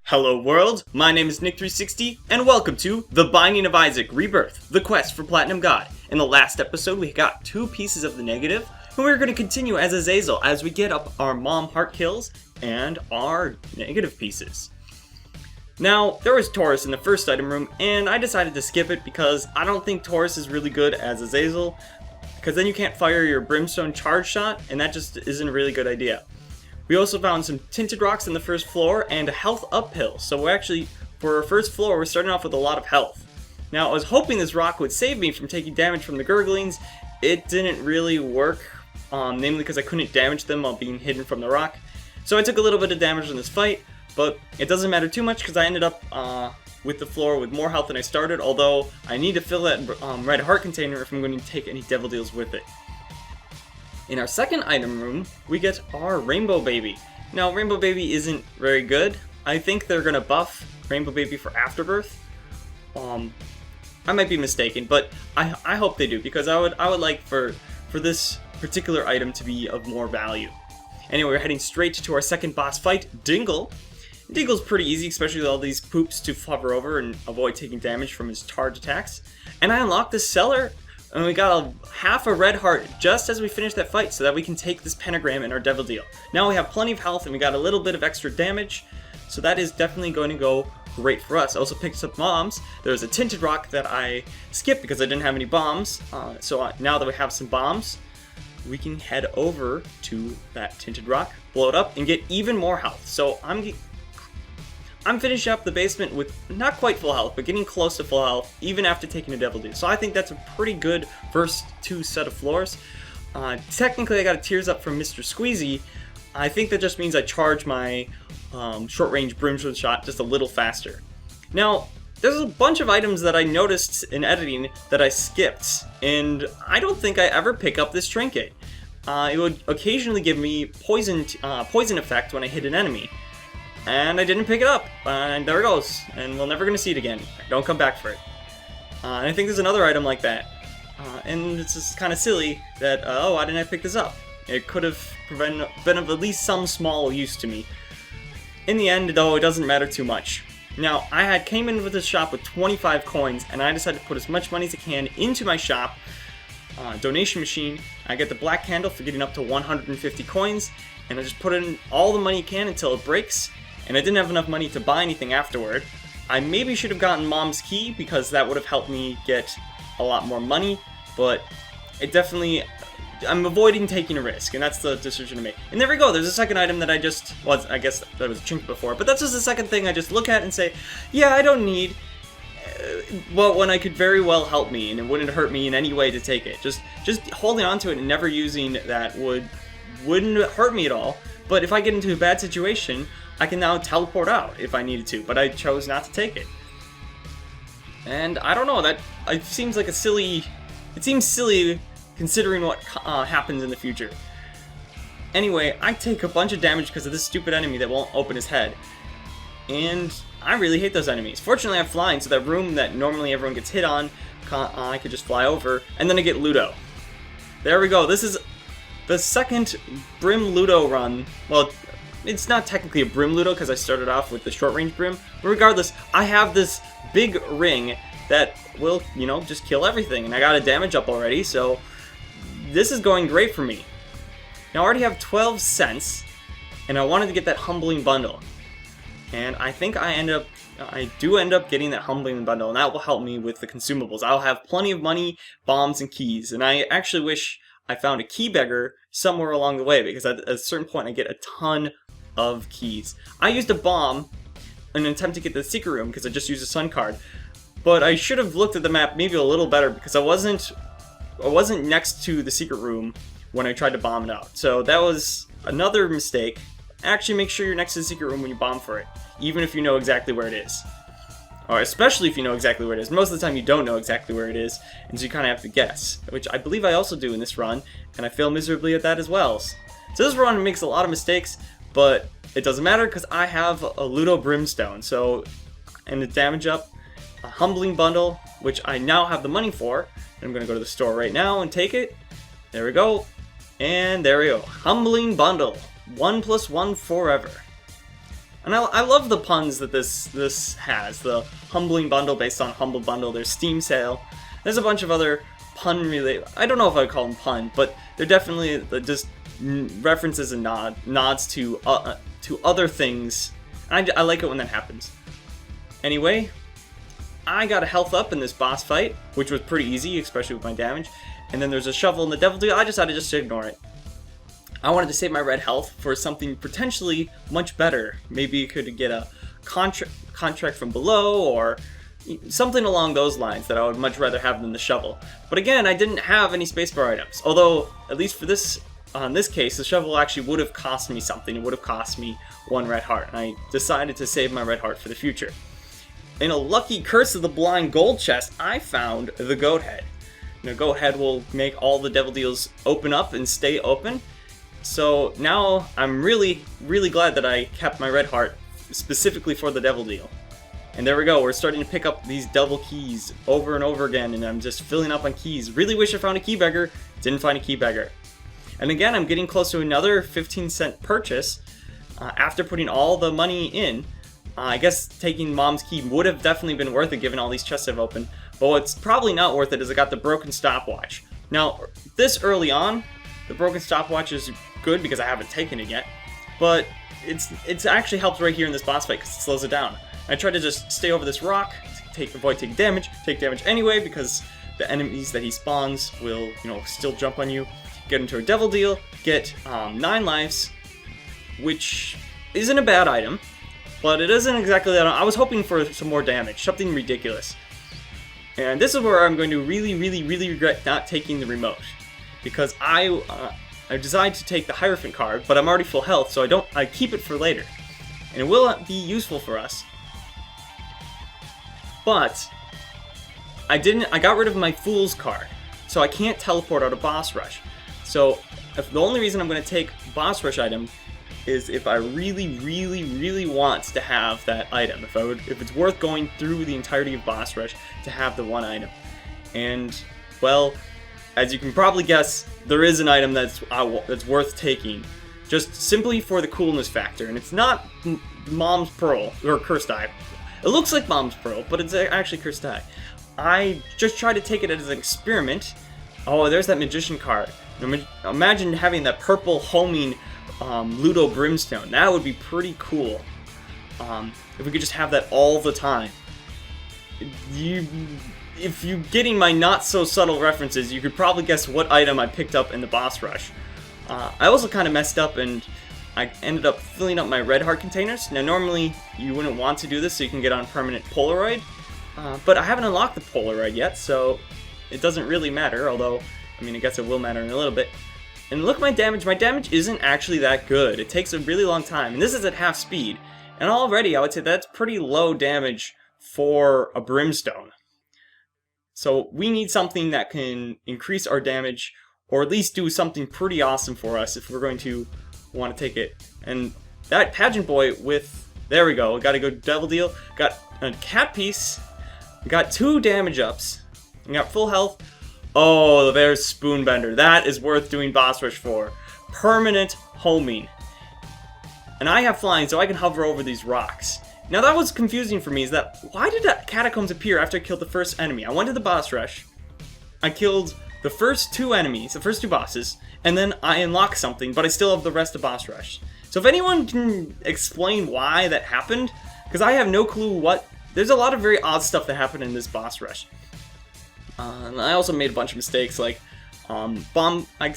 Hello world, my name is Nick360, and welcome to The Binding of Isaac Rebirth, the quest for Platinum God. In the last episode we got 2 pieces of the negative, and we're going to continue as Azazel as we get up our mom heart kills and our negative pieces. Now, there was Taurus in the first item room, and I decided to skip it because I don't think Taurus is really good as Azazel, because then you can't fire your Brimstone charge shot, and that just isn't a really good idea. We also found some tinted rocks on the first floor and a health uphill, so we're actually, for our first floor, we're starting off with a lot of health. Now, I was hoping this rock would save me from taking damage from the gurglings. It didn't really work, namely because I couldn't damage them while being hidden from the rock. So I took a little bit of damage in this fight, but it doesn't matter too much because I ended up with the floor with more health than I started, although I need to fill that red heart container if I'm going to take any devil deals with it. In our second item room, we get our Rainbow Baby. Now, Rainbow Baby isn't very good. I think they're gonna buff Rainbow Baby for Afterbirth. I might be mistaken, but I hope they do, because I would like for this particular item to be of more value. Anyway, we're heading straight to our second boss fight, Dingle. Dingle's pretty easy, especially with all these poops to hover over and avoid taking damage from his charge attacks. And I unlocked the cellar, and we got half a red heart just as we finished that fight so that we can take this pentagram in our devil deal. Now we have plenty of health and we got a little bit of extra damage, so that is definitely going to go great for us. I also picked up bombs. There's a tinted rock that I skipped because I didn't have any bombs, so now that we have some bombs, we can head over to that tinted rock, blow it up, and get even more health. So I'm finishing up the basement with not quite full health, but getting close to full health, even after taking a devil deal. So I think that's a pretty good first 2 set of floors. Technically, I got a tears up from Mr. Squeezy. I think that just means I charge my short-range brimstone shot just a little faster. Now, there's a bunch of items that I noticed in editing that I skipped, and I don't think I ever pick up this trinket. It would occasionally give me poison effect when I hit an enemy. And I didn't pick it up, and there it goes, and we're never going to see it again. Don't come back for it. And I think there's another item like that, and it's just kind of silly that, oh, why didn't I pick this up? It could have been of at least some small use to me. In the end, though, it doesn't matter too much. Now, I came in with this shop with 25 coins, and I decided to put as much money as I can into my shop, donation machine. I get the black candle for getting up to 150 coins, and I just put in all the money you can until it breaks. And I didn't have enough money to buy anything afterward. I maybe should have gotten Mom's Key, because that would have helped me get a lot more money, but it definitely, I'm avoiding taking a risk, and that's the decision to make. And there we go, there's a second item that I just, well, I guess that was a trinket before, but that's just the second thing I just look at and say, yeah, I don't need, well, when I could very well help me, and it wouldn't hurt me in any way to take it. Just holding on to it and never using that wouldn't hurt me at all, but if I get into a bad situation, I can now teleport out if I needed to, but I chose not to take it. And I don't know, that it seems like it seems silly considering what happens in the future. Anyway, I take a bunch of damage because of this stupid enemy that won't open his head. And I really hate those enemies. Fortunately, I'm flying, so that room that normally everyone gets hit on, I could just fly over, and then I get Ludo. There we go, this is the second Brim Ludo run. Well, it's not technically a Brim Ludo because I started off with the short-range Brim, but regardless, I have this big ring that will, just kill everything, and I got a damage up already, so this is going great for me. Now I already have 12 cents, and I wanted to get that Humbling Bundle, and I think I do end up getting that Humbling Bundle, and that will help me with the consumables. I'll have plenty of money, bombs, and keys, and I actually wish I found a key beggar somewhere along the way, because at a certain point I get a ton of keys. I used a bomb in an attempt to get the secret room because I just used a sun card, but I should have looked at the map maybe a little better because I wasn't next to the secret room when I tried to bomb it out. So that was another mistake. Actually, make sure you're next to the secret room when you bomb for it, even if you know exactly where it is. Or especially if you know exactly where it is. Most of the time you don't know exactly where it is, and so you kind of have to guess, which I believe I also do in this run, and I fail miserably at that as well. So this run makes a lot of mistakes, but it doesn't matter because I have a Ludo Brimstone, and the damage up, a Humbling Bundle, which I now have the money for, and I'm going to go to the store right now and take it. There we go, and there we go, Humbling Bundle, 1+1 forever. And I love the puns that this has. The Humbling Bundle based on Humble Bundle. There's Steam Sale. There's a bunch of other pun related. I don't know if I would call them pun, but they're definitely just references and nods to other things. And I like it when that happens. Anyway, I got a health up in this boss fight, which was pretty easy, especially with my damage. And then there's a shovel in the Devil Deal. I decided just to ignore it. I wanted to save my red health for something potentially much better. Maybe you could get a contract from below, or something along those lines that I would much rather have than the shovel. But again, I didn't have any spacebar items. Although, at least for this case, the shovel actually would have cost me something. It would have cost me 1 red heart. And I decided to save my red heart for the future. In a lucky Curse of the Blind gold chest, I found the goat head. The goat head will make all the Devil Deals open up and stay open. So now I'm really, really glad that I kept my red heart specifically for the Devil Deal. And there we go, we're starting to pick up these double keys over and over again, and I'm just filling up on keys. Really wish I found a key beggar, didn't find a key beggar. And again, I'm getting close to another 15-cent purchase after putting all the money in. I guess taking Mom's key would have definitely been worth it given all these chests I've opened. But what's probably not worth it is I got the broken stopwatch. Now, this early on, the broken stopwatch is good because I haven't taken it yet, but it's actually helped right here in this boss fight because it slows it down. I try to just stay over this rock, avoid taking damage, take damage anyway because the enemies that he spawns will, still jump on you. Get into a Devil Deal, get 9 lives, which isn't a bad item, but it isn't exactly that. I was hoping for some more damage, something ridiculous. And this is where I'm going to really, really, really regret not taking the remote. Because I decided to take the Hierophant card, but I'm already full health, so I keep it for later. And it will be useful for us. But I got rid of my Fool's card, so I can't teleport out of Boss Rush. So the only reason I'm going to take Boss Rush item is if I really, really, really want to have that item. If it's worth going through the entirety of Boss Rush to have the one item. And, well, as you can probably guess, there is an item that's worth taking, just simply for the coolness factor. And it's not Mom's Pearl, or Cursed Eye. It looks like Mom's Pearl, but it's actually Cursed Eye. I just tried to take it as an experiment. Oh, there's that Magician card. Imagine having that purple homing Ludo Brimstone. That would be pretty cool. If we could just have that all the time. If you're getting my not so subtle references, you could probably guess what item I picked up in the boss rush. I also kind of messed up and I ended up filling up my red heart containers. Now normally you wouldn't want to do this so you can get on permanent Polaroid, but I haven't unlocked the Polaroid yet, so it doesn't really matter, although, I guess it will matter in a little bit. And look at my damage. My damage isn't actually that good. It takes a really long time, and this is at half speed. And already I would say that's pretty low damage for a Brimstone. So we need something that can increase our damage, or at least do something pretty awesome for us if we're going to want to take it. And that Pageant Boy with, there we go, got a good Devil Deal, got a cat piece, got 2 damage ups, and got full health. Oh, there's Spoonbender. That is worth doing boss rush for. Permanent homing. And I have flying, so I can hover over these rocks. Now that was confusing for me, is that, why did that catacombs appear after I killed the first enemy? I went to the boss rush, I killed the first 2 enemies, the first 2 bosses, and then I unlocked something, but I still have the rest of boss rush. So if anyone can explain why that happened, because I have no clue what, there's a lot of very odd stuff that happened in this boss rush. And I also made a bunch of mistakes, like, I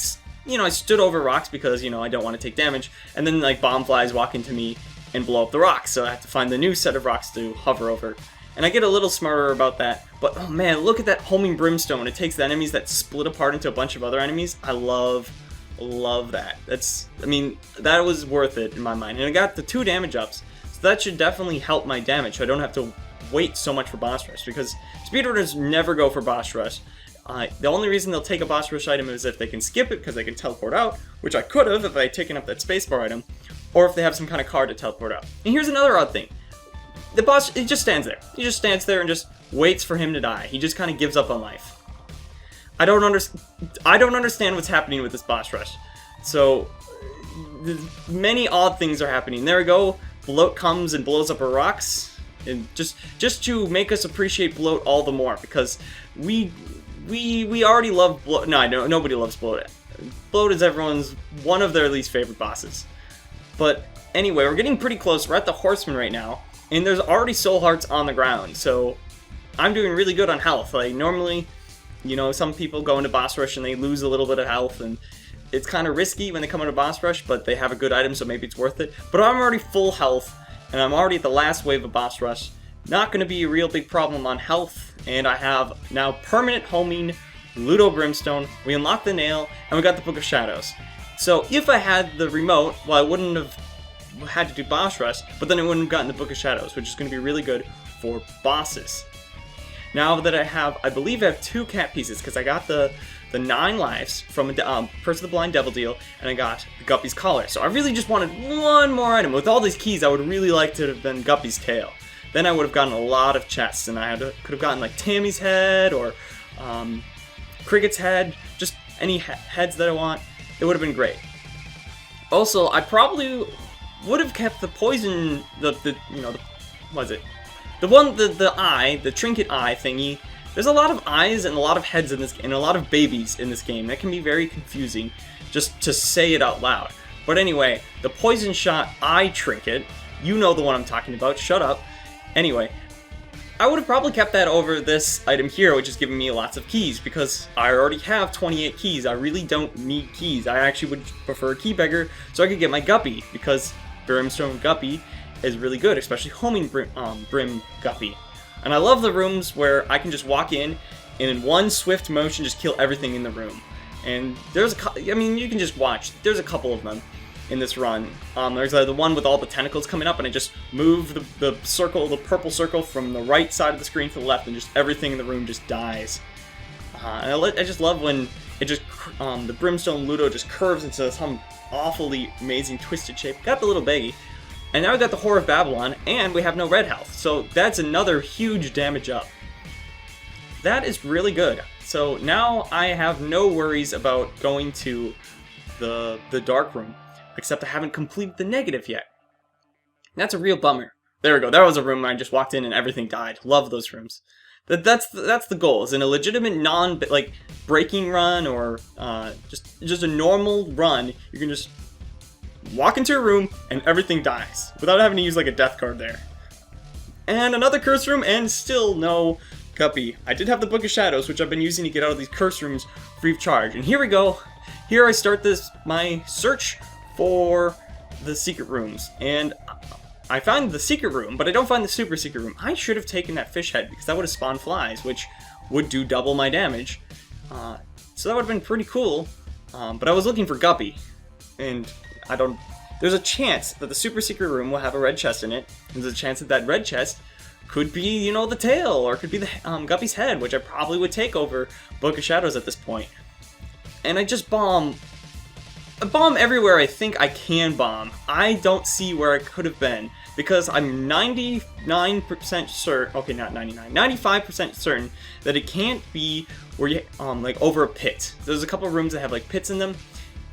stood over rocks because, I don't want to take damage, and then, like, bomb flies walk into me and blow up the rocks, so I have to find the new set of rocks to hover over. And I get a little smarter about that, but, oh man, look at that homing Brimstone. It takes the enemies that split apart into a bunch of other enemies. I love that. That was worth it in my mind. And I got the 2 damage ups, so that should definitely help my damage, so I don't have to wait so much for boss rush, because speedrunners never go for boss rush. The only reason they'll take a boss rush item is if they can skip it because they can teleport out, which I could have if I had taken up that spacebar item, or if they have some kind of card to teleport out. And here's another odd thing. The boss, he just stands there. He just stands there and just waits for him to die. He just kind of gives up on life. I don't understand what's happening with this boss rush. So, many odd things are happening. There we go. Bloat comes and blows up our rocks, and just to make us appreciate Bloat all the more, because we already love Bloat. No, nobody loves Bloat. Bloat is one of their least favorite bosses. But anyway, we're getting pretty close. We're at the Horseman right now, and there's already soul hearts on the ground, so I'm doing really good on health. Like, normally, you know, some people go into boss rush and they lose a little bit of health, and it's kind of risky when they come into boss rush, but they have a good item, so maybe it's worth it. But I'm already full health, and I'm already at the last wave of boss rush. Not going to be a real big problem on health, and I have now permanent homing, Ludo Brimstone, we unlocked the nail, and we got the Book of Shadows. So if I had the remote, well, I wouldn't have had to do boss rush, but then I wouldn't have gotten the Book of Shadows, which is going to be really good for bosses. Now that I believe I have 2 cat pieces, because I got the 9 lives from a Purse of the Blind Devil deal, and I got the Guppy's Collar. So I really just wanted one more item. With all these keys, I would really like to have been Guppy's Tail. Then I would have gotten a lot of chests, and I could have gotten like Tammy's head, or Cricket's head, just any heads that I want. It would have been great. Also, I probably would have kept the poison, what is it? The eye, the trinket eye thingy. There's a lot of eyes and a lot of heads in this, and a lot of babies in this game. That can be very confusing, just to say it out loud. But anyway, the poison shot eye trinket, you know the one I'm talking about, shut up. Anyway, I would have probably kept that over this item here, which is giving me lots of keys, because I already have 28 keys. I really don't need keys. I actually would prefer a key beggar so I could get my Guppy, because Brimstone Guppy is really good, especially homing Brim Guppy. And I love the rooms where I can just walk in and in one swift motion just kill everything in the room. And there's you can just watch. There's a couple of them in this run. There's the one with all the tentacles coming up, and I just move the circle, the purple circle, from the right side of the screen to the left, and just everything in the room just dies. And I just love when it just the Brimstone Ludo just curves into some awfully amazing twisted shape. Got the little baggie. And now we got the Whore of Babylon, and we have no red health, so that's another huge damage up. That is really good. So now I have no worries about going to the dark room, except I haven't completed the negative yet. That's a real bummer. There we go. That was a room where I just walked in and everything died. Love those rooms. That's the goal. Is in a legitimate breaking run, or just a normal run, you can just walk into a room and everything dies without having to use like a death card there. And another curse room, and still no Guppy. I did have the Book of Shadows, which I've been using to get out of these curse rooms free of charge. And here we go. Here I start my search for the secret rooms. And I found the secret room, but I don't find the super secret room. I should have taken that fish head, because that would have spawned flies, which would do double my damage. So that would have been pretty cool. But I was looking for Guppy, and there's a chance that the super secret room will have a red chest in it. There's a chance that that red chest could be, the tail, or it could be the Guppy's head, which I probably would take over Book of Shadows at this point. And I just bomb everywhere I think I can bomb. I don't see where I could have been, because I'm 99% certain, okay, not 99, 95% certain that it can't be where you, over a pit. There's a couple of rooms that have, pits in them,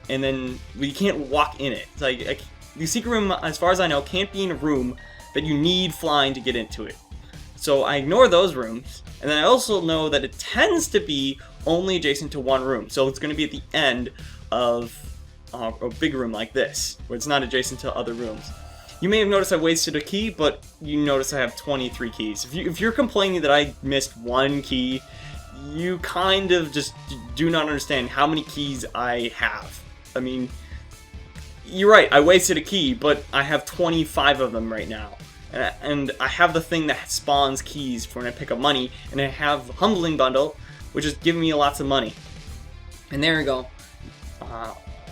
and then you can't walk in it. It's the secret room, as far as I know, can't be in a room that you need flying to get into it. So I ignore those rooms, and then I also know that it tends to be only adjacent to one room. So it's going to be at the end of a big room like this, where it's not adjacent to other rooms. You may have noticed I wasted a key, but you notice I have 23 keys. If you're complaining that I missed one key, you kind of just do not understand how many keys I have. I mean, you're right, I wasted a key, but I have 25 of them right now. And I have the thing that spawns keys for when I pick up money, and I have Humbling Bundle, which is giving me lots of money. And there we go.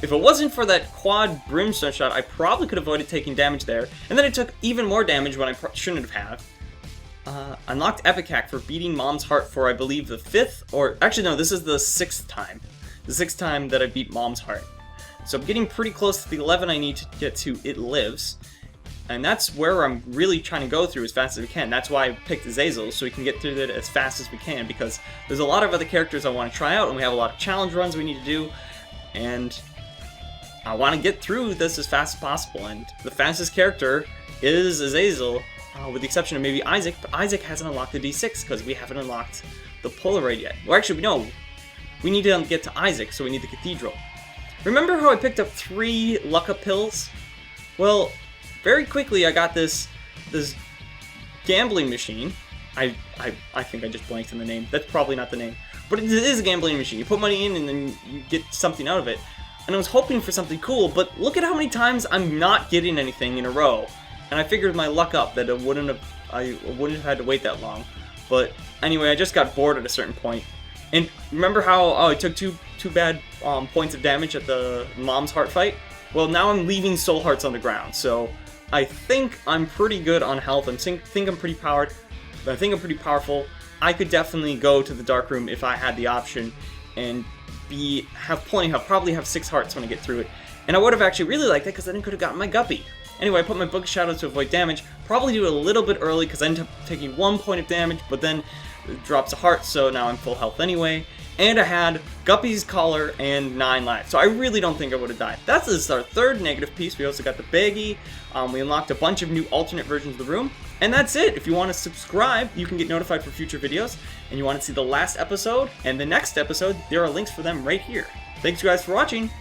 If it wasn't for that quad Brimstone shot, I probably could have avoided taking damage there. And then I took even more damage when I shouldn't have had. Unlocked Epicac for beating Mom's heart for, I believe, the 5th, or actually no, this is the 6th time. The 6th time that I beat Mom's heart. So I'm getting pretty close to the 11 I need to get to It Lives. And that's where I'm really trying to go through as fast as we can. That's why I picked Azazel, so we can get through it as fast as we can, because there's a lot of other characters I want to try out, and we have a lot of challenge runs we need to do, and I want to get through this as fast as possible. And the fastest character is Azazel, with the exception of maybe Isaac, but Isaac hasn't unlocked the D6 because we haven't unlocked the Polaroid yet. Well, actually, no. We need to get to Isaac, so we need the Cathedral. Remember how I picked up 3 Luck Up pills? Well, very quickly I got this gambling machine. I think I just blanked on the name. That's probably not the name. But it is a gambling machine. You put money in and then you get something out of it. And I was hoping for something cool, but look at how many times I'm not getting anything in a row. And I figured with my luck up that I wouldn't have had to wait that long. But anyway, I just got bored at a certain point. And remember how I took two bad points of damage at the mom's heart fight? Well, now I'm leaving soul hearts on the ground, so I think I'm pretty good on health. I think I'm pretty powered. I think I'm pretty powerful. I could definitely go to the dark room if I had the option and have plenty of, probably have 6 hearts when I get through it. And I would have actually really liked that because then I could have gotten my guppy. Anyway, I put my Book of Shadows to avoid damage. Probably do it a little bit early because I ended up taking 1 point of damage, but then it drops a heart, so now I'm full health anyway. And I had Guppy's Collar and 9 lives, so I really don't think I would have died. That's our 3rd negative piece. We also got the baggie. We unlocked a bunch of new alternate versions of the room. And that's it. If you want to subscribe, you can get notified for future videos. And you want to see the last episode and the next episode, there are links for them right here. Thanks you guys for watching.